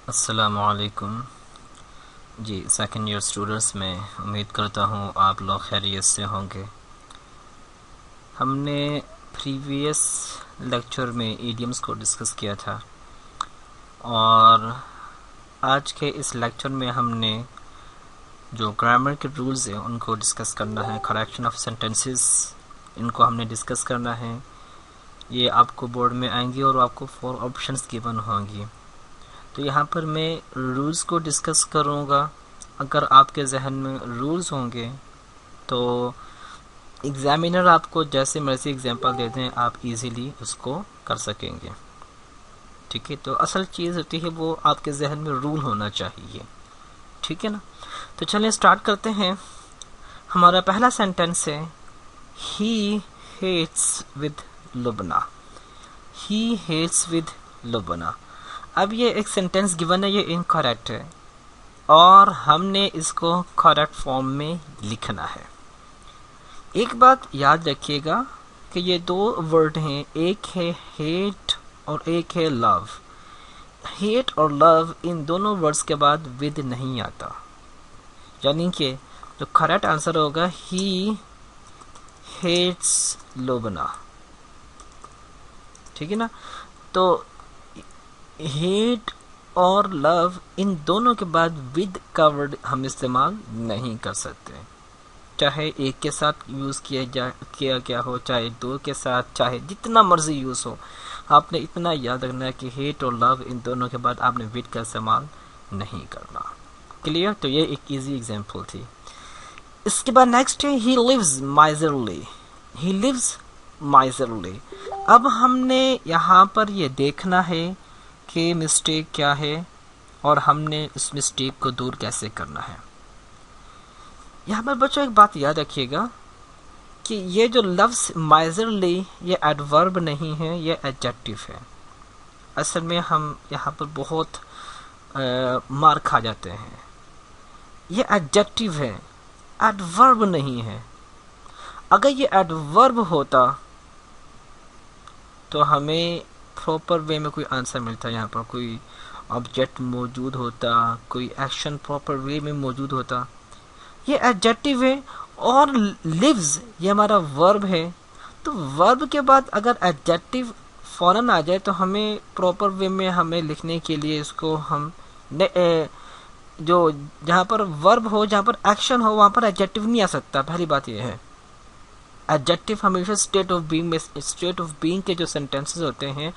अस्सलामुअलैकुम जी। Second year students, मैं उम्मीद करता हूँ आप लोग खैरियत से होंगे। हमने प्रीवियस लेक्चर में इडियम्स को डिस्कस किया था और आज के इस लेक्चर में हमने जो ग्रामर के रूल्स हैं उनको डिस्कस करना है। करेक्शन ऑफ सेंटेंसेस, इनको हमने डिस्कस करना है। ये आपको बोर्ड में आएंगी और आपको 4 ऑप्शंस गिवन होंगी। तो यहाँ पर मैं रूल्स को डिस्कस करूँगा। अगर आपके जहन में रूल्स होंगे तो एग्जामिनर आपको जैसे मर्जी एग्जांपल दे दें, आप इजीली उसको कर सकेंगे। ठीक है, तो असल चीज़ होती है वो आपके जहन में रूल होना चाहिए। ठीक है ना, तो चलिए स्टार्ट करते हैं। हमारा पहला सेंटेंस है he hates with Lubna. He hates with Lubna. अब ये एक सेंटेंस गिवन है, ये इनकरेक्ट है और हमने इसको करेक्ट फॉर्म में लिखना है। एक बात याद रखिएगा कि ये 2 वर्ड हैं, एक है हेट और एक है लव। हेट और लव, इन दोनों वर्ड्स के बाद विद नहीं आता, यानी कि जो करेक्ट आंसर होगा ही हेट्स लुबना। ठीक है ना, तो हेट और लव, इन दोनों के बाद विद का वर्ड हम इस्तेमाल नहीं कर सकते। चाहे एक के साथ यूज़ किया गया हो, चाहे 2 के साथ, चाहे जितना मर्जी यूज़ हो, आपने इतना याद रखना है कि हेट और लव, इन दोनों के बाद आपने विद का इस्तेमाल नहीं करना। क्लियर? तो ये एक इजी एग्जांपल थी। इसके बाद नेक्स्ट है he lives miserly. He lives miserly. अब हमने यहाँ पर ये देखना है कि मिस्टेक क्या है और हमने इस मिस्टेक को दूर कैसे करना है। यहाँ पर बच्चों एक बात याद रखिएगा कि ये जो लफ्ज़ माइजरली, ये एडवर्ब नहीं है, ये एडजेक्टिव है। असल में हम यहाँ पर बहुत मार खा जाते हैं। ये एडजेक्टिव है, एडवर्ब नहीं है। अगर ये एडवर्ब होता तो हमें प्रॉपर वे में कोई आंसर मिलता, यहाँ पर कोई ऑब्जेक्ट मौजूद होता, कोई एक्शन प्रॉपर वे में मौजूद होता। ये एडजेक्टिव है और लिव्स ये हमारा वर्ब है। तो वर्ब के बाद अगर एडजेक्टिव फौरन आ जाए तो हमें प्रॉपर वे में हमें लिखने के लिए इसको हम जो जहाँ पर वर्ब हो, जहाँ पर एक्शन हो, वहाँ पर एडजेक्टिव नहीं आ सकता। पहली बात यह है, एडजेक्टिव हमेशा स्टेट ऑफ बीइंग में, स्टेट ऑफ बीइंग के जो सेंटेंसेस होते हैं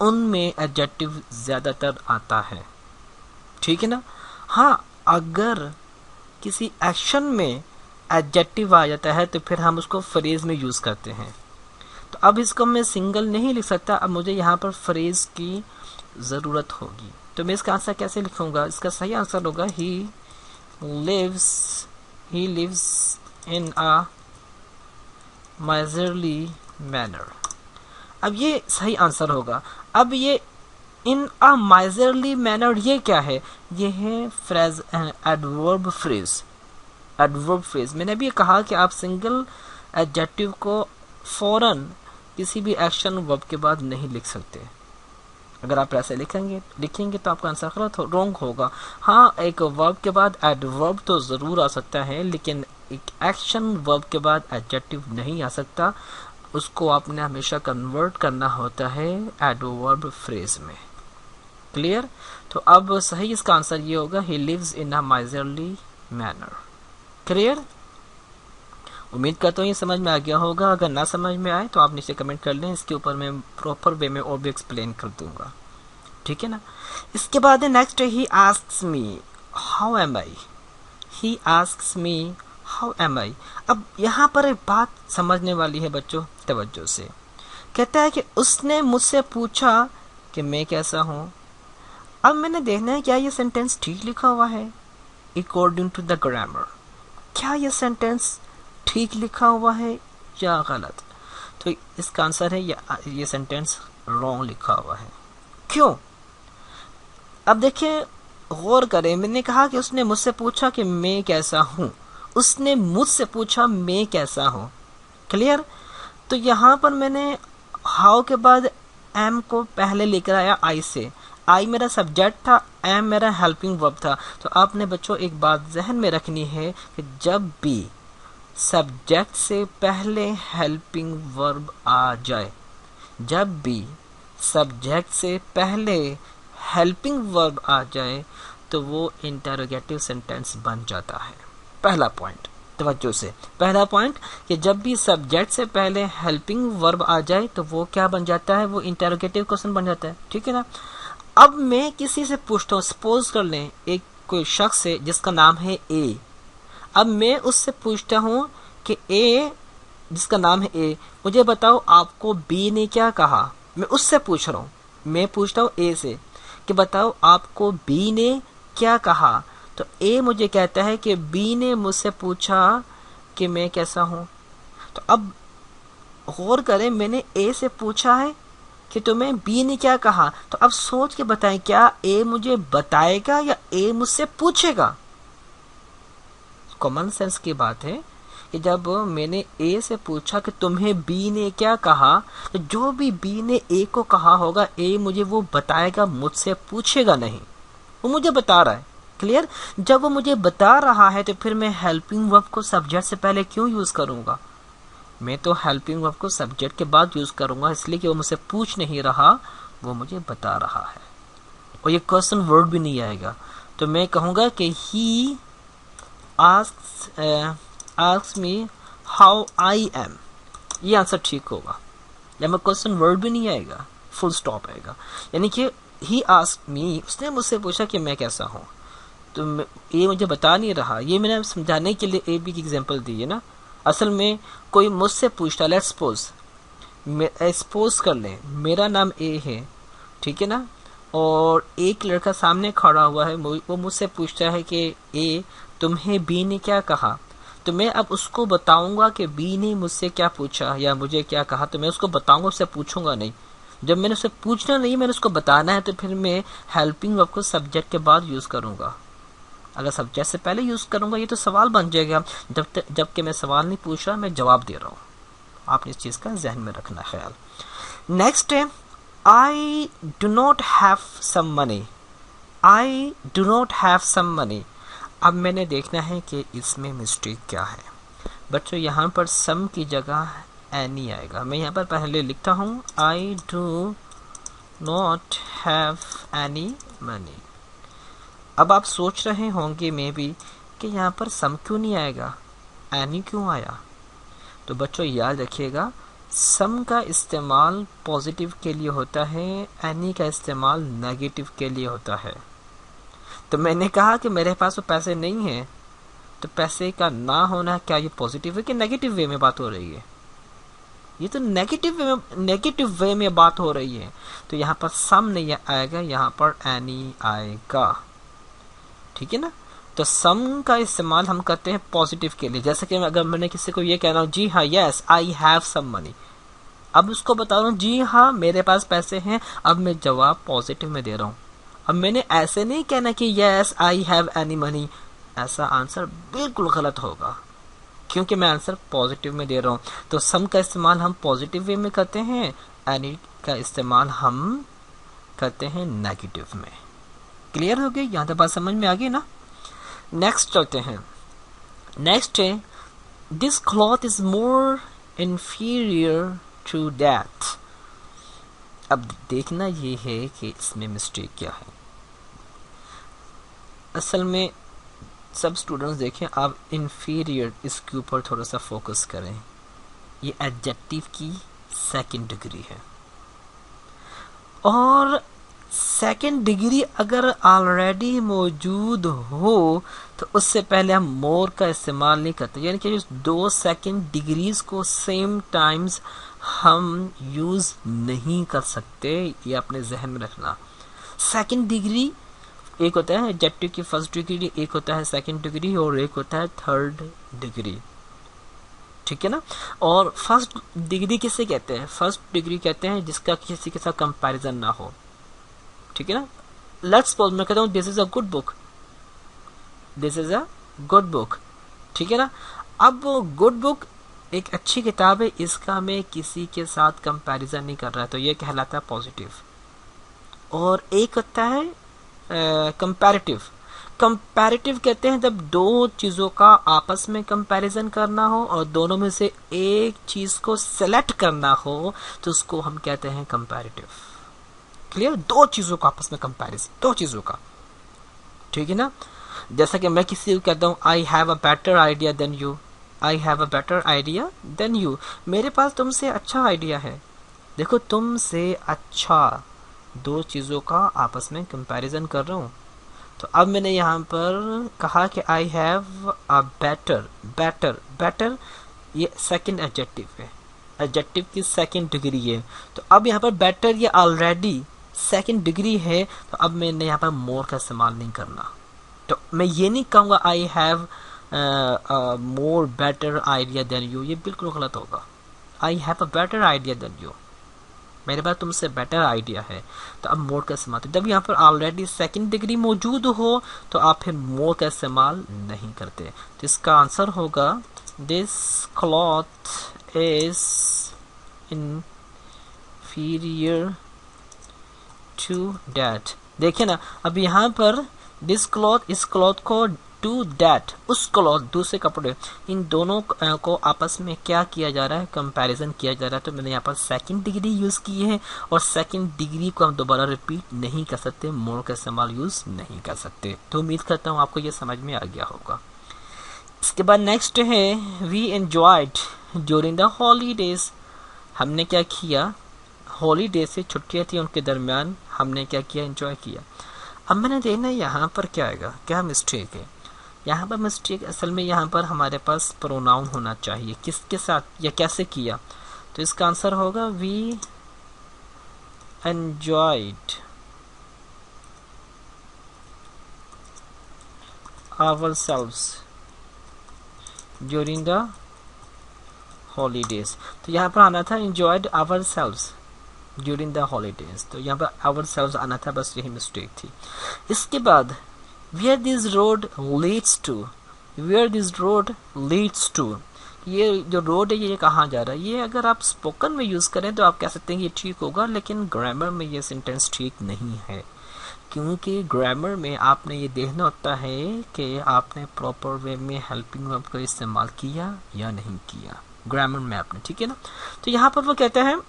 उनमें एडजेक्टिव ज़्यादातर आता है। ठीक है ना। हाँ, अगर किसी एक्शन में एडजेक्टिव आ जाता है तो फिर हम उसको फ्रेज में यूज़ करते हैं। तो अब इसको मैं सिंगल नहीं लिख सकता, अब मुझे यहाँ पर फ्रेज की ज़रूरत होगी। तो मैं इसका आंसर कैसे लिखूँगा? इसका सही आंसर होगा he lives in a miserly manner. अब ये सही आंसर होगा। अब ये इन अ माइजरली मैनर, ये क्या है? ये है phrase, adverb phrase. Adverb phrase, मैंने भी कहा कि आप सिंगल एडजेक्टिव को फौरन किसी भी एक्शन वर्ब के बाद नहीं लिख सकते। अगर आप ऐसे लिखेंगे तो आपका आंसर गलत रॉन्ग होगा। हाँ, एक वर्ब के बाद एडवर्ब तो ज़रूर आ सकता है, लेकिन एक एक्शन वर्ब के बाद एडजेक्टिव नहीं आ सकता। उसको आपने हमेशा कन्वर्ट करना होता है एडवर्ब फ्रेज में। क्लियर? तो अब सही इसका आंसर ये होगा he lives in a miserly manner. Clear? उम्मीद करता हूँ ये समझ में आ गया होगा। अगर ना समझ में आए तो आप नीचे कमेंट कर लें, इसके ऊपर मैं प्रॉपर वे में और भी एक्सप्लेन कर दूंगा। ठीक है ना। इसके बाद नेक्स्ट ही asks me how am I. He asks me how am I. अब यहाँ पर एक बात समझने वाली है बच्चों, तवज्जो से। कहता है कि उसने मुझसे पूछा कि मैं कैसा हूँ। अब मैंने देखना है क्या ये सेंटेंस ठीक लिखा हुआ है अकॉर्डिंग टू द ग्रामर। क्या ये सेंटेंस ठीक लिखा हुआ है या गलत? तो इसका आंसर है ये सेंटेंस रॉन्ग लिखा हुआ है। क्यों? अब देखिए, गौर करें। मैंने कहा कि उसने मुझसे पूछा कि मैं कैसा हूँ। उसने मुझसे पूछा मैं कैसा हूँ। क्लियर? तो यहाँ पर मैंने हाउ के बाद एम को पहले लेकर आया आई से। आई मेरा सब्जेक्ट था, एम मेरा हेल्पिंग वर्ब था। तो आपने बच्चों एक बात जहन में रखनी है कि जब भी सब्जेक्ट से पहले हेल्पिंग वर्ब आ जाए, जब भी सब्जेक्ट से पहले हेल्पिंग वर्ब आ जाए तो वो इंटरोगेटिव सेंटेंस बन जाता है। पहला पॉइंट तवज्जो से, पहला पॉइंट कि जब भी सब्जेक्ट से पहले हेल्पिंग वर्ब आ जाए तो वो क्या बन जाता है, वो इंटरोगेटिव क्वेश्चन बन जाता है। ठीक है ना। अब मैं किसी से पूछता हूँ, सपोज कर लें एक कोई शख्स है जिसका नाम है ए। अब मैं उससे पूछता हूँ कि ए, जिसका नाम है ए, मुझे बताओ आपको बी ने क्या कहा। मैं उससे पूछ रहा हूँ, मैं पूछता हूँ ए से कि बताओ आपको बी ने क्या कहा। तो ए मुझे कहता है कि बी ने मुझसे पूछा कि मैं कैसा हूँ। तो अब गौर करें, मैंने ए से पूछा है कि तुम्हें बी ने क्या कहा। तो अब सोच के बताएं, क्या ए मुझे बताएगा या ए मुझसे पूछेगा। कॉमन सेंस की बात है कि जब मैंने ए से पूछा कि तुम्हें बी ने क्या कहा, तो जो भी बी ने ए को कहा होगा ए मुझे वो बताएगा, मुझसे पूछेगा नहीं। वो मुझे बता रहा है। क्लियर। जब वो मुझे बता रहा है तो फिर मैं हेल्पिंग वर्ब को सब्जेक्ट से पहले क्यों यूज करूंगा। मैं तो हेल्पिंग वर्ब को सब्जेक्ट के बाद यूज करूंगा, इसलिए कि वो मुझसे पूछ नहीं रहा, वो मुझे बता रहा है। और ये क्वेश्चन वर्ड भी नहीं आएगा। तो मैं कहूंगा कि ही asks me how I am. ये आंसर ठीक होगा। जब मैं क्वेश्चन वर्ड भी नहीं आएगा, फुल स्टॉप आएगा। यानी कि ही आस्क्ड मी, उसने मुझसे पूछा कि मैं कैसा हूँ। तो ये मुझे बता नहीं रहा। ये मैंने समझाने के लिए ए बी की एग्जांपल दी है ना। असल में कोई मुझसे पूछता, लेट्स सपोज कर लें मेरा नाम ए है, ठीक है ना, और एक लड़का सामने खड़ा हुआ है, वो मुझसे पूछता है कि ए तुम्हें बी ने क्या कहा। तो मैं अब उसको बताऊंगा कि बी ने मुझसे क्या पूछा या मुझे क्या कहा, तो मैं उसको बताऊंगा, उससे पूछूंगा नहीं। जब मैंने उससे पूछना नहीं, मैंने उसको बताना है, तो फिर मैं हेल्पिंग वर्ब को सब्जेक्ट के बाद यूज करूंगा। अगर सब्जेक्ट से पहले यूज करूंगा ये तो सवाल बन जाएगा, जबकि मैं सवाल नहीं पूछ रहा, मैं जवाब दे रहा हूँ। आपने इस चीज का जहन में रखना ख्याल। नेक्स्ट है I do not have some money. I do not have some money. अब मैंने देखना है कि इसमें मिस्टेक क्या है। बच्चों यहाँ पर सम की जगह एनी आएगा। मैं यहाँ पर पहले लिखता हूँ आई do not have any money. अब आप सोच रहे होंगे मे बी कि यहाँ पर सम क्यों नहीं आएगा, एनी क्यों आया। तो बच्चों याद रखिएगा, सम का इस्तेमाल पॉजिटिव के लिए होता है, एनी का इस्तेमाल नेगेटिव के लिए होता है। तो मैंने कहा कि मेरे पास तो पैसे नहीं हैं, तो पैसे का ना होना क्या ये पॉजिटिव है कि नेगेटिव वे में बात हो रही है। ये तो नेगेटिव वे में बात हो रही है। तो यहाँ पर सम नहीं आएगा, यहाँ पर एनी आएगा। ठीक है ना। तो सम का इस्तेमाल हम करते हैं पॉजिटिव के लिए। जैसे कि अगर मैंने किसी को ये कहना हो जी हाँ yes I have some money, अब उसको बता रहा हूँ जी हाँ मेरे पास पैसे हैं, अब मैं जवाब पॉजिटिव में दे रहा हूँ। अब मैंने ऐसे नहीं कहना कि yes I have any money, ऐसा आंसर बिल्कुल गलत होगा क्योंकि मैं आंसर पॉजिटिव में दे रहा हूँ। तो सम का इस्तेमाल हम पॉजिटिव वे में करते हैं, एनी का इस्तेमाल हम करते हैं नेगेटिव में। क्लियर हो गई, यहाँ तक बात समझ में आ गई ना। नेक्स्ट चलते हैं। नेक्स्ट है this cloth is more inferior to that. अब देखना ये है कि इसमें मिस्टेक क्या है। असल में सब स्टूडेंट्स देखें, आप इंफीरियर इसके ऊपर थोड़ा सा फोकस करें। ये एडजेक्टिव की सेकंड डिग्री है, और सेकंड डिग्री अगर ऑलरेडी मौजूद हो तो उससे पहले हम मोर का इस्तेमाल नहीं करते। यानी कि दो सेकंड डिग्रीज को सेम टाइम्स हम यूज नहीं कर सकते, ये अपने जहन में रखना। सेकंड डिग्री एक होता है एडजेक्टिव की फर्स्ट डिग्री, एक होता है सेकंड डिग्री, और एक होता है थर्ड डिग्री। ठीक है ना। और फर्स्ट डिग्री किसे कहते हैं? फर्स्ट डिग्री कहते हैं जिसका किसी के साथ कंपैरिजन ना हो। ठीक है ना। लेट्स सपोज मैं कहता हूँ this is a good book, this is a good book. ठीक है ना। अब गुड बुक एक अच्छी किताब है, इसका मैं किसी के साथ कंपैरिजन नहीं कर रहा, तो ये कहलाता है पॉजिटिव। और एक होता है कंपैरेटिव। कंपैरेटिव कहते हैं जब दो चीज़ों का आपस में कंपैरिजन करना हो और दोनों में से एक चीज़ को सेलेक्ट करना हो तो उसको हम कहते हैं कंपैरेटिव। क्लियर? दो चीज़ों का आपस में कंपैरिजन, दो चीज़ों का, ठीक है ना। जैसा कि मैं किसी को कहता हूँ I have a better idea than you, I have a better idea than you, मेरे पास तुमसे अच्छा आइडिया है। देखो, तुमसे अच्छा, दो चीज़ों का आपस में कंपैरिजन कर रहा हूँ। तो अब मैंने यहाँ पर कहा कि आई have a better, better, better ये सेकंड एडजेक्टिव है, एडजेक्टिव की सेकंड डिग्री है। तो अब यहाँ पर बेटर ये ऑलरेडी सेकंड डिग्री है, तो अब मैंने यहाँ पर मोर का इस्तेमाल नहीं करना। तो मैं ये नहीं कहूँगा I have more better idea than you, ये बिल्कुल गलत होगा। I have a better idea than you, मेरे पास तुमसे बेटर आइडिया है। तो अब मोर का इस्तेमाल, तो जब यहाँ पर ऑलरेडी सेकंड डिग्री मौजूद हो तो आप फिर मोर का इस्तेमाल नहीं करते। तो इसका आंसर होगा this cloth is inferior to that। देखिए ना, अब यहाँ पर दिस क्लॉथ, इस क्लॉथ को, टू दैट, उस क्लॉथ, दूसरे कपड़े, इन दोनों को आपस में क्या किया जा रहा है, कंपैरिजन किया जा रहा है। तो मैंने यहाँ पर सेकंड डिग्री यूज़ की है और सेकंड डिग्री को हम दोबारा रिपीट नहीं कर सकते, मोर का इस्तेमाल यूज़ नहीं कर सकते। तो उम्मीद करता हूँ आपको ये समझ में आ गया होगा। इसके बाद नेक्स्ट है we enjoyed during the holidays. हमने क्या किया, हॉलीडे से छुट्टियाँ थी उनके दरमियान हमने क्या किया, एंजॉय किया। अब मैंने देखना यहाँ पर क्या आएगा, क्या मिस्टेक है। यहाँ पर मिस्टेक असल में यहाँ पर हमारे पास प्रोनाउन होना चाहिए, किसके साथ या कैसे किया। तो इसका आंसर होगा we enjoyed ourselves during the holidays. तो यहाँ पर आना था enjoyed ourselves during the holidays, तो यहाँ पर आवरसेल्व्स आना था, बस यही मिस्टेक थी। इसके बाद where this road leads to, where this road leads to, ये जो रोड है ये कहाँ जा रहा है। ये अगर आप स्पोकन में यूज़ करें तो आप कह सकते हैं कि ये ठीक होगा, लेकिन ग्रामर में ये सेंटेंस ठीक नहीं है, क्योंकि ग्रामर में आपने ये देखना होता है कि आपने प्रॉपर वे में हेल्पिंग वर्ब का इस्तेमाल किया या नहीं किया ग्रामर में आपने, ठीक है ना। तो यहाँ पर वो कहते हैं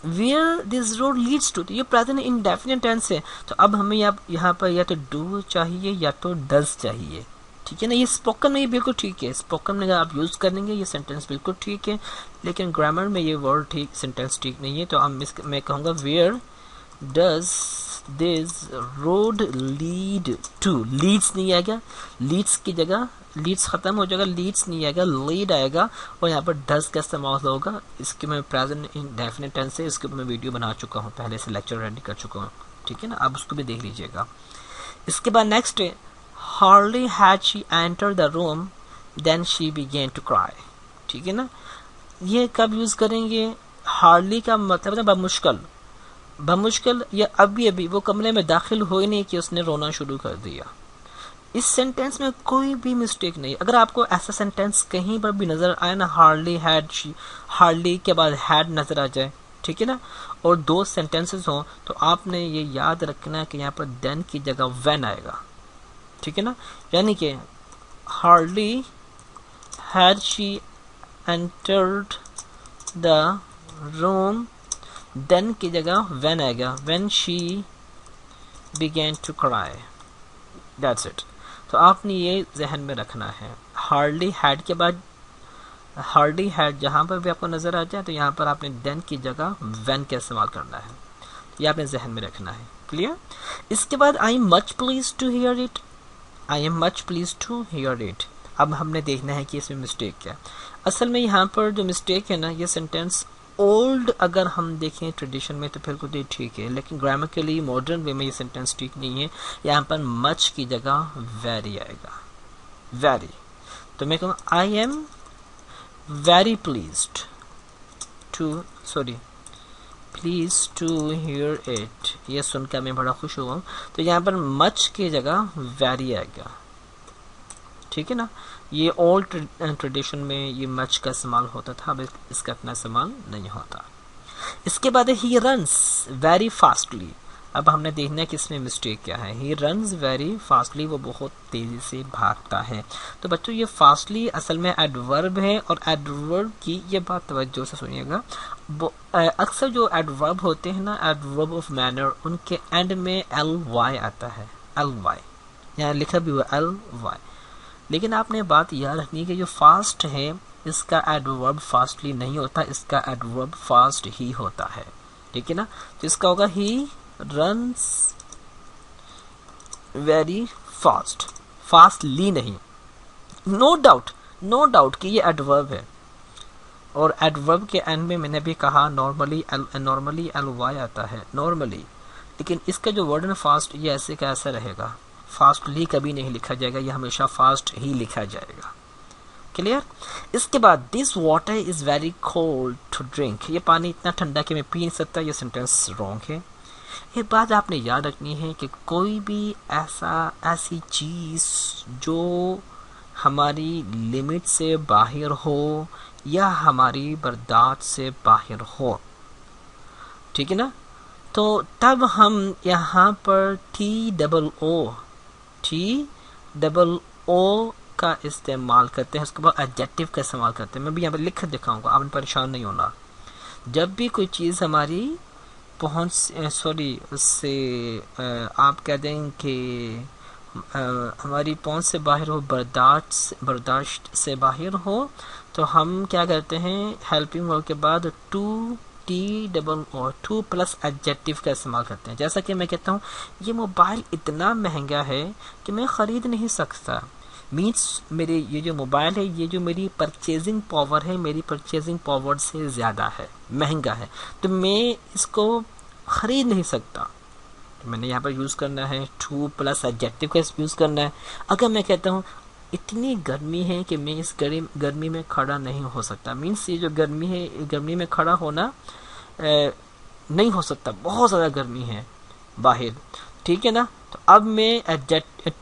where this road leads to, ये प्रेजेंट इंडेफिनिट टेंस है। तो अब हमें यहाँ पर या तो डू चाहिए या तो डज चाहिए, ठीक है ना। ये स्पोकन में ये बिल्कुल ठीक है, स्पोकन में अगर आप यूज़ करेंगे ये सेंटेंस बिल्कुल ठीक है, लेकिन ग्रामर में ये वर्ड ठीक, सेंटेंस ठीक नहीं है। तो अब मैं कहूँगा where does this road lead to, leads नहीं आएगा, लीड्स की जगह लीड्स खत्म हो जाएगा, लीड्स नहीं आएगा, लीड आएगा और यहाँ पर डज का इस्तेमाल होगा। इसके मैं प्रेजेंट इंडेफिनिट टेंस है, इसके ऊपर मैं वीडियो बना चुका हूँ, पहले से लेक्चर रेडी कर चुका हूँ, ठीक है ना, आप उसको भी देख लीजिएगा। इसके बाद नेक्स्ट है hardly had she entered the room then she began to cry, ठीक है ना। ये कब यूज़ करेंगे, हार्डली का मतलब है बमुश्किल, बमुश्किल या अभी अभी वो कमरे में दाखिल हो ही नहीं कि उसने रोना शुरू कर दिया। इस सेंटेंस में कोई भी मिस्टेक नहीं। अगर आपको ऐसा सेंटेंस कहीं पर भी नज़र आए ना, हार्डली हैड शी, हार्डली के बाद हैड नज़र आ जाए, ठीक है ना, और दो सेंटेंसेस हों, तो आपने ये याद रखना है कि यहाँ पर देन की जगह व्हेन आएगा, ठीक है ना। यानी कि hardly had she entered the room, then की जगह व्हेन आएगा, when she began to cry, that's it. तो आपने ये जहन में रखना है, हार्डली हैड के बाद हार्डली हैड जहाँ पर भी आपको नज़र आ जाए तो यहाँ पर आपने देन की जगह व्हेन का इस्तेमाल करना है, ये आपने जहन में रखना है। क्लियर? इसके बाद I am much please to hear it, I am much please to hear it. अब हमने देखना है कि इसमें मिस्टेक क्या है। असल में यहाँ पर जो मिस्टेक है ना, ये सेंटेंस ओल्ड अगर हम देखें ट्रेडिशन में तो फिर कुछ ठीक है, लेकिन ग्रामेटिकली मॉडर्न वे में ये सेंटेंस ठीक नहीं है। यहाँ पर मच की जगह वेरी आएगा, वेरी। तो मैं कहूँगा I am very pleased to, sorry please to hear it, ये सुनकर मैं बड़ा खुश हुआ। तो यहाँ पर मच की जगह वेरी आएगा, ठीक है ना। ये ओल्ड ट्रेडिशन में ये मच का इस्तेमाल होता था, अब इसका इतना इस्तेमाल नहीं होता। इसके बाद ही रन्स वेरी फास्टली, अब हमने देखना है कि इसमें मिस्टेक क्या है। ही रन्स वेरी फास्टली, वो बहुत तेज़ी से भागता है। तो बच्चों ये फास्टली असल में एडवर्ब है, और एडवर्ब की ये बात तवज्जो से सुनिएगा। अक्सर जो एडवर्ब होते हैं ना, एडवर्ब ऑफ मैनर, उनके एंड में एल वाई आता है, एल वाई, यहाँ लिखा भी हुआ एल वाई। लेकिन आपने बात याद रखनी है कि जो फास्ट है इसका एडवर्ब फास्टली नहीं होता, इसका एडवर्ब फास्ट ही होता है, ठीक है ना। तो इसका होगा he runs very fast, fastly नहीं। नो डाउट कि ये एडवर्ब है, और एडवर्ब के एंड में मैंने भी कहा नॉर्मली एल वाई आता है नॉर्मली, लेकिन इसका जो वर्ड है फास्ट, ये ऐसे का ऐसा रहेगा, फास्टली कभी नहीं लिखा जाएगा, ये हमेशा फास्ट ही लिखा जाएगा। क्लियर। इसके बाद this water is very cold to drink, ये पानी इतना ठंडा कि मैं पी नहीं सकता, ये सेंटेंस रॉन्ग है। ये बात आपने याद रखनी है कि कोई भी ऐसी चीज़ जो हमारी लिमिट से बाहर हो या हमारी बर्दाश्त से बाहर हो, ठीक है ना, तो तब हम यहाँ पर TOO का इस्तेमाल करते हैं, उसके बाद एडजेक्टिव का इस्तेमाल करते हैं। मैं भी यहाँ पर लिख कर दिखाऊंगा, आपने परेशान नहीं होना। जब भी कोई चीज़ हमारी उससे आप कह दें कि हमारी पहुंच से बाहर हो, बर्दाश्त से बाहर हो, तो हम क्या करते हैं, हेल्पिंग वर्ब के बाद टू प्लस एडजेक्टिव का इस्तेमाल करते हैं। जैसा कि मैं कहता हूँ ये मोबाइल इतना महंगा है कि मैं ख़रीद नहीं सकता, मीन्स मेरे ये जो मोबाइल है, ये जो मेरी परचेजिंग पावर है, मेरी परचेजिंग पावर से ज़्यादा है, महंगा है, तो मैं इसको ख़रीद नहीं सकता। तो मैंने यहाँ पर यूज़ करना है टू प्लस एडजेक्टिव का यूज़ करना है। अगर मैं कहता हूँ इतनी गर्मी है कि मैं इस गर्मी में खड़ा नहीं हो सकता, मीन्स ये जो गर्मी है, गर्मी में खड़ा होना नहीं हो सकता, बहुत ज़्यादा गर्मी है बाहर, ठीक है ना। तो अब मैं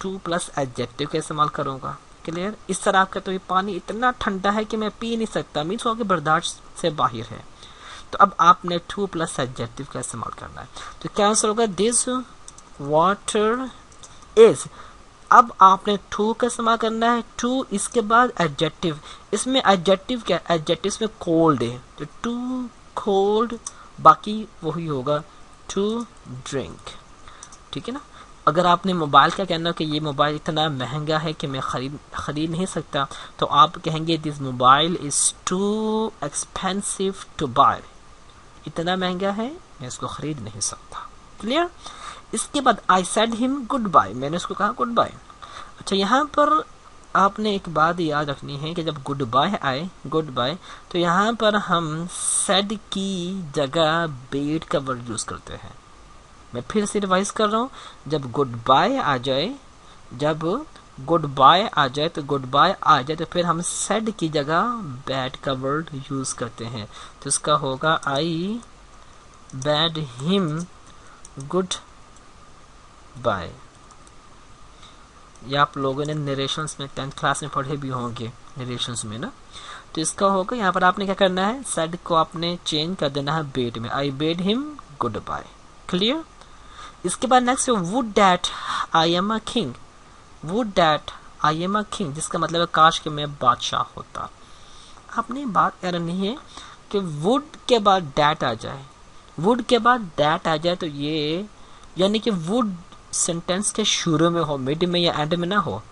टू प्लस एडजेक्टिव का इस्तेमाल करूँगा। क्लियर। इस तरह आपका तो ये पानी इतना ठंडा है कि मैं पी नहीं सकता, मीन्स हो कि बर्दाश्त से बाहर है। तो अब आपने टू प्लस एडजेक्टिव का इस्तेमाल करना है। तो क्या आंसर होगा, दिस वाटर इज। अब आपने टू का इस्तेमाल करना है, टू इसके बाद एडजेक्टिव। इसमें एडजेक्टिव क्या, एडजेक्टिव में कोल्ड है, तो टू कोल्ड, बाकी वही होगा टू ड्रिंक, ठीक है ना। अगर आपने मोबाइल का कहना कि ये मोबाइल इतना महंगा है कि मैं खरीद नहीं सकता, तो आप कहेंगे this mobile is too expensive to buy, इतना महंगा है मैं इसको खरीद नहीं सकता। क्लियर। इसके बाद I said him good bye, मैंने उसको कहा गुड बाय। अच्छा, यहाँ पर आपने एक बात याद रखनी है कि जब गुड बाय आए, गुड बाय, तो यहाँ पर हम सेड की जगह बेड का वर्ड यूज़ करते हैं। मैं फिर से रिवाइज कर रहा हूँ, जब गुड बाय आ जाए, तो गुड बाय आ जाए तो फिर हम सेड की जगह बैड का वर्ड यूज़ करते हैं। तो इसका होगा आई बैड हिम गुड बाय। ये आप लोगों ने नरेशंस में 10th क्लास में पढ़े भी होंगे, नरेशंस में ना। तो इसका होगा, यहाँ पर आपने क्या करना है, सेड को आपने चेंज कर देना है बेड में, I bade him good bye. Clear. इसके बाद नेक्स्ट है would that I am a king, would that I am a king, जिसका मतलब है काश कि मैं बादशाह होता। आपने बात याद नहीं है कि वुड के बाद डैट आ जाए, वुड के बाद डैट आ जाए, तो ये यानी कि वुड सेंटेंस के शुरू में हो, मिड में या एंड में ना हो,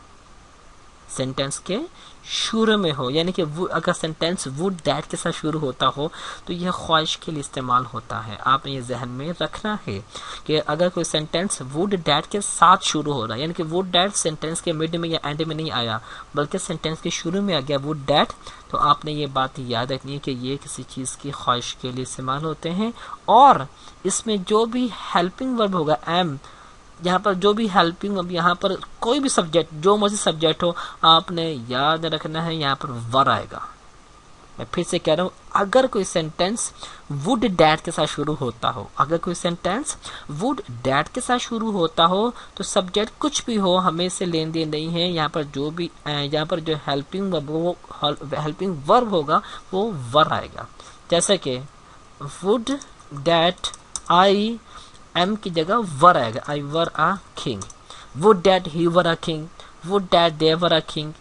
सेंटेंस के शुरू में हो। यानी कि अगर सेंटेंस वुड डैट के साथ शुरू होता हो तो यह ख्वाहिश के लिए इस्तेमाल होता है। आपने ये जहन में रखना है कि अगर कोई सेंटेंस वुड डैट के साथ शुरू हो रहा है, यानी कि वुड डैट सेंटेंस के मिड में या एंड में नहीं आया, बल्कि सेंटेंस के शुरू में आ गया वुड डैट, तो आपने ये बात याद रखनी है कि ये किसी चीज़ की ख्वाहिश के लिए इस्तेमाल होते हैं। और इसमें जो भी हेल्पिंग वर्ब होगा, एम, यहाँ पर जो भी हेल्पिंग, अब यहाँ पर कोई भी सब्जेक्ट, जो मर्जी सब्जेक्ट हो, आपने याद रखना है यहाँ पर वर आएगा। मैं फिर से कह रहा हूँ, अगर कोई सेंटेंस वुड डैट के साथ शुरू होता हो, अगर कोई सेंटेंस वुड डैट के साथ शुरू होता हो, तो सब्जेक्ट कुछ भी हो, हमें इससे लेन देन नहीं है। यहाँ पर जो भी, यहाँ पर जो हेल्पिंग वर्ब होगा वो वर आएगा। जैसे कि वुड डैट आई एम की जगह वर आएगा, I were a king, would that he were a king, would that they were a king,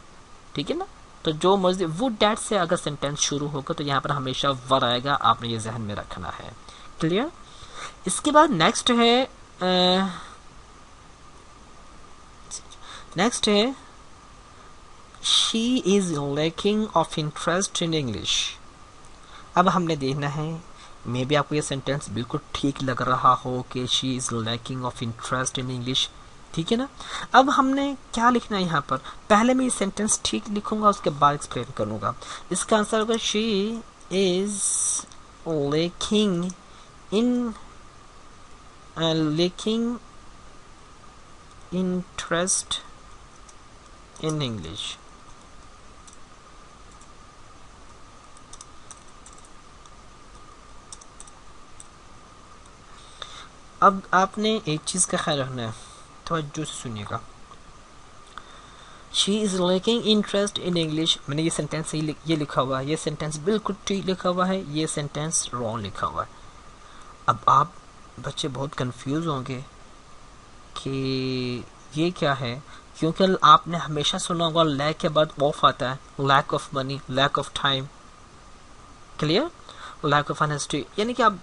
ठीक है ना। तो जो मर्जी वुड डैट से अगर सेंटेंस शुरू होगा तो यहाँ पर हमेशा वर आएगा, आपने ये जहन में रखना है। क्लियर। इसके बाद नेक्स्ट है she is lacking of interest in English. अब हमने देखना है, मे बी आपको ये सेंटेंस बिल्कुल ठीक लग रहा हो कि she is lacking of interest in English, ठीक है ना। अब हमने क्या लिखना है यहाँ पर, पहले मैं ये सेंटेंस ठीक लिखूंगा, उसके बाद एक्सप्लेन करूंगा। इसका आंसर होगा she is lacking in lacking interest in English. अब आपने एक चीज का ख्याल रखना है, तवज्जो से सुनिएगा। She is lacking interest in English, मैंने ये सेंटेंस ये लिखा हुआ है, ये सेंटेंस बिल्कुल ठीक लिखा हुआ है, ये सेंटेंस रॉन्ग लिखा हुआ है। अब आप बच्चे बहुत कंफ्यूज होंगे कि ये क्या है, क्योंकि आपने हमेशा सुना होगा लैक के बाद ऑफ आता है, lack of money, lack of time, clear, lack of honesty, यानी कि आप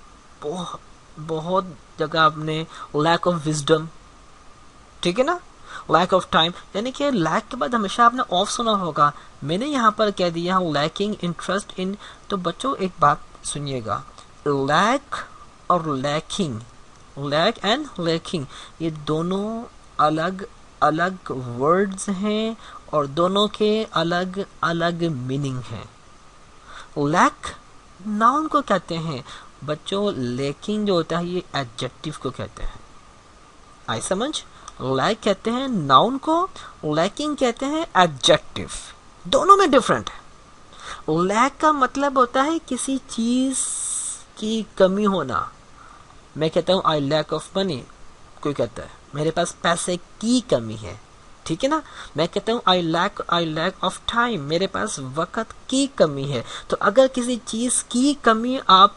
बहुत जगह आपने लैक ऑफ विजडम, ठीक है ना, लैक ऑफ टाइम, यानी कि लैक के बाद हमेशा आपने ऑफ सुना होगा। मैंने यहाँ पर कह दिया लैकिंग इंटरेस्ट इन। तो बच्चों एक बात सुनिएगा, लैक और लैकिंग, लैक एंड लैकिंग, ये दोनों अलग अलग वर्ड्स हैं और दोनों के अलग अलग मीनिंग हैं। लैक नाउन को कहते हैं बच्चों, लैकिंग जो होता है ये एडजेक्टिव को कहते हैं, आई समझ। लैक कहते हैं नाउन को, लैकिंग कहते हैं एडजेक्टिव, दोनों में डिफरेंट है। लैक का मतलब होता है किसी चीज की कमी होना। मैं कहता हूँ आई लैक ऑफ मनी, कोई कहता है मेरे पास पैसे की कमी है, ठीक है ना। मैं कहता हूँ आई लैक ऑफ टाइम, मेरे पास वक्त की कमी है। तो अगर किसी चीज की कमी आप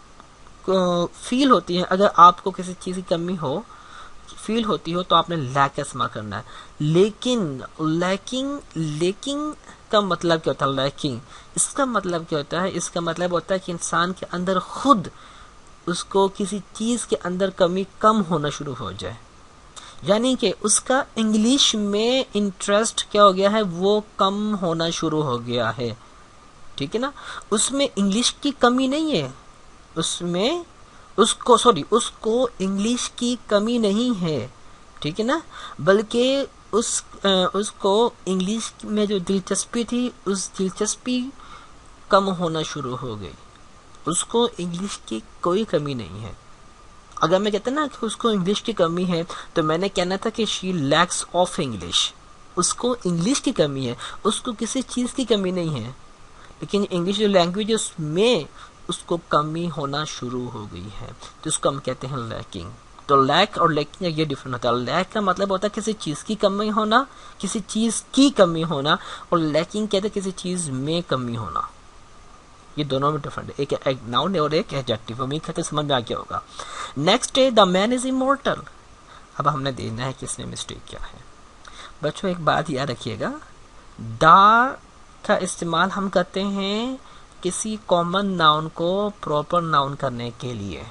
फील होती है, अगर आपको किसी चीज की कमी हो फील होती हो तो आपने लैक का इस्तेमाल करना है। लेकिन लैकिंग का मतलब क्या होता है, लैकिंग इसका मतलब क्या होता है, इसका मतलब होता है कि इंसान के अंदर खुद उसको किसी चीज के अंदर कमी कम होना शुरू हो जाए, यानी कि उसका इंग्लिश में इंटरेस्ट क्या हो गया है, वो कम होना शुरू हो गया है, ठीक है ना। उसमें इंग्लिश की कमी नहीं है, उसमें उसको इंग्लिश की कमी नहीं है, ठीक है ना, बल्कि उसको इंग्लिश में जो दिलचस्पी थी उस दिलचस्पी कम होना शुरू हो गई। उसको इंग्लिश की कोई कमी नहीं है। अगर मैं कहता ना कि उसको इंग्लिश की कमी है तो मैंने कहना था कि शी लैक्स ऑफ इंग्लिश, उसको इंग्लिश की कमी है, उसको किसी चीज की कमी नहीं है। लेकिन इंग्लिश जो लैंग्वेज उसमें उसको कमी होना शुरू हो गई है, तो उसको हम कहते हैं लैकिंग। तो लैक और लैकिंग ये डिफरेंट होता है। लैक का मतलब होता है किसी चीज की कमी होना, किसी चीज की कमी होना, और लैकिंग कहते हैं किसी चीज में कमी होना। ये दोनों में डिफरेंट है, एक नाउन है और एक एडजेक्टिव। उम्मीद करते समझ में आ गया होगा। नेक्स्ट है द मैन इज इमॉर्टल। अब हमने देखना है कि इसमें मिस्टेक क्या है। बच्चों एक बात याद रखिएगा, द का इस्तेमाल हम करते हैं किसी कॉमन नाउन को प्रॉपर नाउन करने के लिए।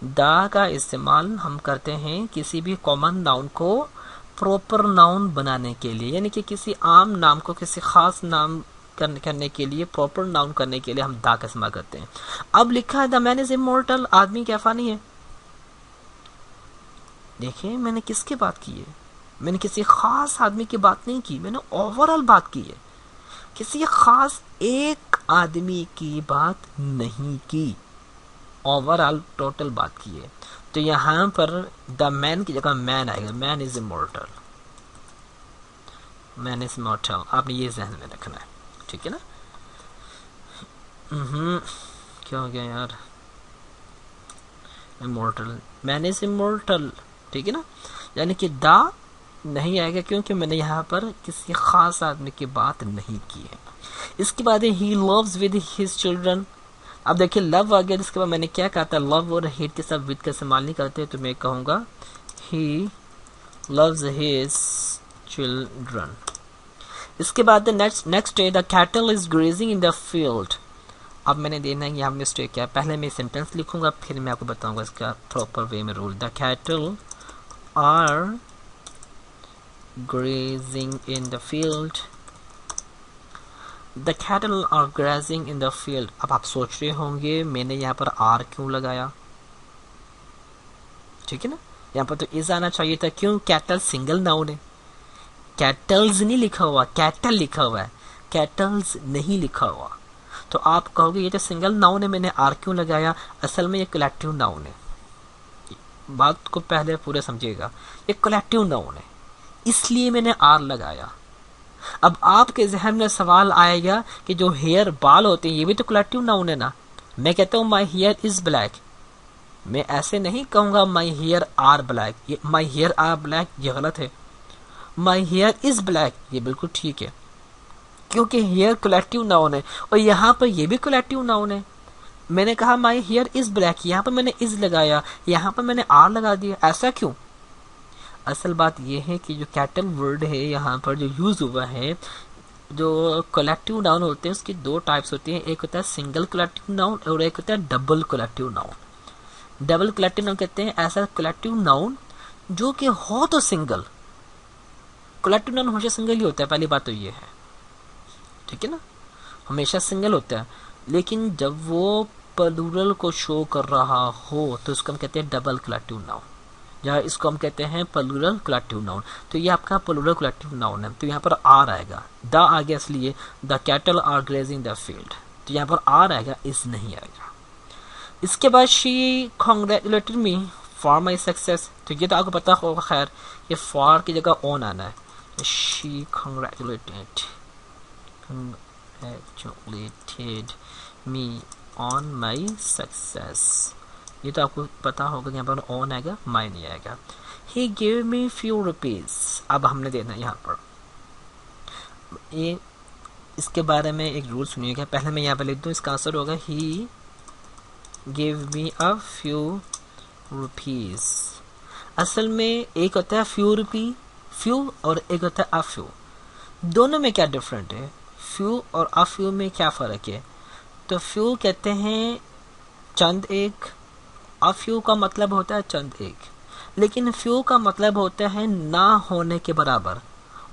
द का इस्तेमाल हम करते हैं किसी भी कॉमन नाउन को प्रॉपर नाउन बनाने के लिए, यानी कि किसी आम नाम को किसी खास नाम करने के लिए, प्रॉपर नाउन करने के लिए हम दा का इस्तेमाल करते हैं। अब लिखा है द मैन इज इमॉर्टल, आदमी क्या फानी है। देखिए मैंने किसकी बात की है, मैंने किसी खास आदमी की बात नहीं की, मैंने ओवरऑल बात की है, किसी खास एक आदमी की बात नहीं की, ओवरऑल टोटल बात की है। तो यहां पर द मैन की जगह मैन आएगा, man is immortal, man is immortal, आपने ये जहन में रखना है, ठीक है ना। क्या हो गया यार, इमॉर्टल, मैन इज इमॉर्टल, ठीक है ना, यानी कि द नहीं आएगा क्योंकि मैंने यहाँ पर किसी खास आदमी की बात नहीं की है। इसके बाद he loves with his children. अब देखिए लव आ गया, जिसके बाद मैंने क्या कहा था, लव और हेट के साथ विद का इस्तेमाल नहीं करते, तो मैं कहूँगा ही loves his children. इसके बाद नेक्स्ट है the cattle is grazing in the field. अब मैंने देना है यहाँ मिस्टेक क्या है, पहले मैं सेंटेंस लिखूंगा फिर मैं आपको बताऊंगा इसका प्रॉपर वे में rule. The cattle are grazing in the field, the cattle are grazing in the field. अब आप सोच रहे होंगे मैंने यहाँ पर आर क्यों लगाया, ठीक है ना, यहाँ पर तो इज आना चाहिए था, क्यों, कैटल सिंगल नाउन है, कैटल्स नहीं लिखा हुआ, कैटल लिखा हुआ है, कैटल्स नहीं लिखा हुआ। तो आप कहोगे ये तो सिंगल नाउन है, मैंने आर क्यों लगाया, असल में ये कलेक्टिव नाउन है। बात को पहले पूरे समझिएगा, ये कलेक्टिव नाउन है इसलिए मैंने आर लगाया। अब आपके जहन में सवाल आएगा कि जो हेयर बाल होते हैं ये भी तो कलेक्टिव नाउन है ना। मैं कहता हूँ माई हेयर इज ब्लैक, मैं ऐसे नहीं कहूंगा my hair are black, my hair are black ये गलत है, माई हेयर इज ब्लैक ये बिल्कुल ठीक है, क्योंकि हेयर कलेक्टिव नाउन है और यहाँ पर ये भी कलेक्टिव नाउन है। मैंने कहा माई हेयर इज ब्लैक, यहाँ पर मैंने इज लगाया, यहाँ पर मैंने आर लगा दिया, ऐसा क्यों। असल बात यह है कि जो कैटल वर्ड है यहाँ पर जो यूज हुआ है, जो कलेक्टिव नाउन होते हैं उसकी दो टाइप्स होती हैं, एक होता है सिंगल कलेक्टिव नाउन और एक होता है double collective noun. Double collective noun कहते हैं ऐसा कलेक्टिव नाउन जो कि हो तो सिंगल, कलेक्टिव नाउन हमेशा सिंगल ही होता है, पहली बात तो ये है, ठीक है ना, हमेशा सिंगल होता है, लेकिन जब वो प्लूरल को शो कर रहा हो तो उसको हम कहते हैं डबल कलेक्टिव नाउन, जहाँ इसको हम कहते हैं प्लूरल कलेक्टिव नाउन। तो ये आपका प्लूरल कलेक्टिव नाउन है, तो यहाँ पर आर आएगा, द आ गया इसलिए the cattle are grazing the field, तो यहाँ पर आर आएगा, इस नहीं आएगा। इसके बाद she congratulated me for my success, तो ये तो आपको पता होगा, खैर ये फॉर की जगह ऑन आना है, she congratulated me on my success, ये तो आपको पता होगा, यहाँ पर ऑन आएगा, माई नहीं आएगा। ही गिव मी फ्यू रुपीज, अब हमने देना है यहाँ पर, ये इसके बारे में एक रूल सुनिएगा, पहले मैं यहाँ पर लिख दूँ, इसका आंसर होगा he give me a few rupees. असल में एक होता है फ्यू रुपी, फ्यू, और एक होता है अ फ्यू, दोनों में क्या डिफरेंट है, फ्यू और अ फ्यू में क्या फ़र्क है। तो फ्यू कहते हैं चंद एक, अ फ्यू का मतलब होता है चंद एक, लेकिन फ्यू का मतलब होता है ना होने के बराबर,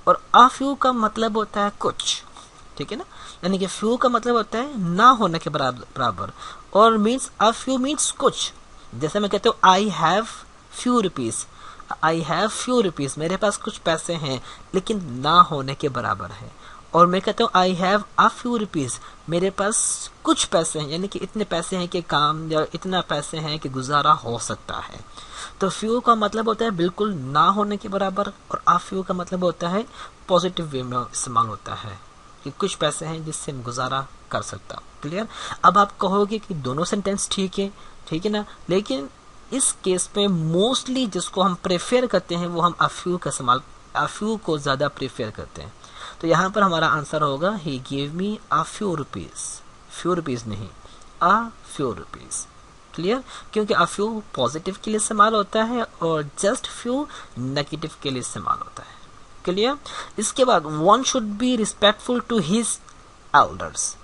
और अ फ्यू का मतलब होता है कुछ, ठीक है ना, यानी कि फ्यू का मतलब होता है ना होने के बराबर, और मीन्स अ फ्यू मीन्स कुछ। जैसे मैं कहता हूँ I have few rupees, I have few rupees, मेरे पास कुछ पैसे हैं लेकिन ना होने के बराबर है। और मैं कहता हूँ I have a few rupees, मेरे पास कुछ पैसे हैं, यानी कि इतने पैसे हैं कि काम, या इतना पैसे हैं कि गुजारा हो सकता है। तो फ्यू का मतलब होता है बिल्कुल ना होने के बराबर, और अ फ्यू का मतलब होता है पॉजिटिव वे में इस्तेमाल होता है कि कुछ पैसे हैं जिससे हम गुजारा कर सकता। क्लियर। अब आप कहोगे कि दोनों सेंटेंस ठीक है ना, लेकिन इस केस में मोस्टली जिसको हम प्रेफर करते हैं वो हम अ फ्यू का इस्तेमाल, अ फ्यू को ज़्यादा प्रेफर करते हैं। तो यहाँ पर हमारा आंसर होगा he give me a few rupees, few rupees नहीं, अ फ्यू रुपीज। क्लियर, क्योंकि अ फ्यू पॉजिटिव के लिए इस्तेमाल होता है और जस्ट फ्यू नेगेटिव के लिए इस्तेमाल होता है। क्लियर। इसके बाद one should be respectful to his elders.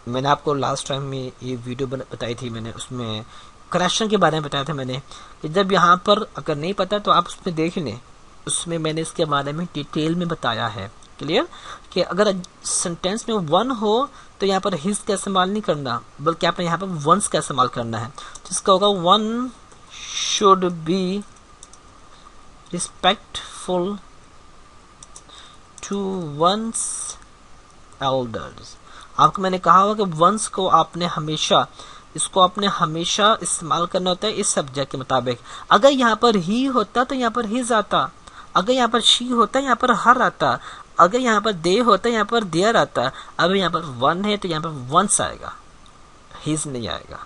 मैंने आपको लास्ट टाइम में ये वीडियो बताई थी, मैंने उसमें करेक्शन के बारे में बताया था मैंने, कि जब यहाँ पर अगर नहीं पता तो आप उसमें देख लें, उसमें मैंने इसके बारे में डिटेल में बताया है। क्लियर, कि अगर सेंटेंस में वन हो तो यहाँ पर हिज का इस्तेमाल नहीं करना, बल्कि आपने यहाँ पर वंस का इस्तेमाल करना है। तो इसका होगा one should be respectful to one's elders. आपको मैंने कहा होगा कि वंस को आपने हमेशा, इसको आपने हमेशा इस्तेमाल करना होता है इस सब्जेक्ट के मुताबिक। अगर यहाँ पर ही होता तो यहाँ पर हिज आता, अगर यहाँ पर शी होता यहाँ पर हर आता, अगर यहाँ पर दे होता यहाँ पर देयर आता। अब यहाँ पर वन है तो यहाँ पर वंस आएगा, हिज नहीं आएगा।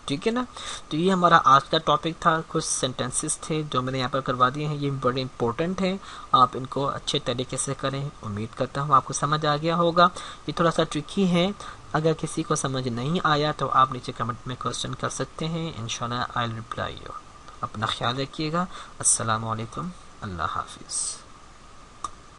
ठीक है ना। तो ये हमारा आज का टॉपिक था, कुछ सेंटेंसेस थे जो मैंने यहाँ पर करवा दिए हैं, ये बड़े इंपॉर्टेंट हैं, आप इनको अच्छे तरीके से करें। उम्मीद करता हूँ आपको समझ आ गया होगा। ये थोड़ा सा ट्रिकी है, अगर किसी को समझ नहीं आया तो आप नीचे कमेंट में क्वेश्चन कर सकते हैं, इंशाल्लाह आई विल रिप्लाई यू। अपना ख्याल रखिएगा। अस्सलाम वालेकुम, अल्लाह हाफिज़।